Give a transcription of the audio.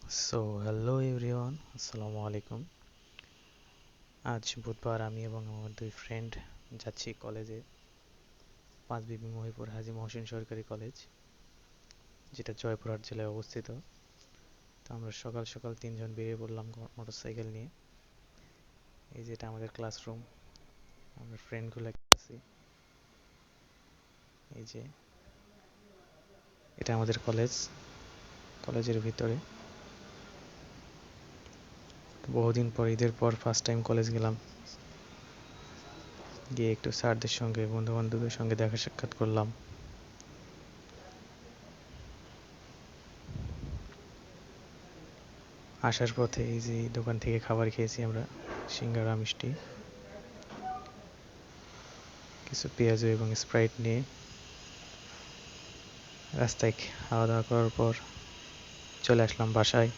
Hello everyone, আসসালামু আলাইকুম। আজ বুধবার আমি এবং আমার দুই ফ্রেন্ড যাচ্ছি কলেজে, পাঁচবিবি মহিপুর হাজী মহসিন সরকারি কলেজ, যেটা জয়পুরহাট জেলায় অবস্থিত। তো আমরা সকাল সকাল তিনজন বেরিয়ে পড়লাম মোটরসাইকেল নিয়ে। এই যেটা আমাদের ক্লাসরুম, আমরা ফ্রেন্ডগুলো আছি। এই যে এটা আমাদের কলেজ, কলেজের ভিতরে। বহুদিন পর, ঈদের পর ফার্স্ট টাইম কলেজ গেলাম। গিয়ে একটু স্যারদের সঙ্গে, বন্ধু বান্ধবদের সঙ্গে দেখা সাক্ষাৎ করলাম। আসার পথে এই যে দোকান থেকে খাবার খেয়েছি আমরা, সিঙ্গারা মিষ্টি, কিছু পেঁয়াজু এবং স্প্রাইট নিয়ে রাস্তায় খাওয়া দাওয়া করার পর চলে আসলাম বাসায়।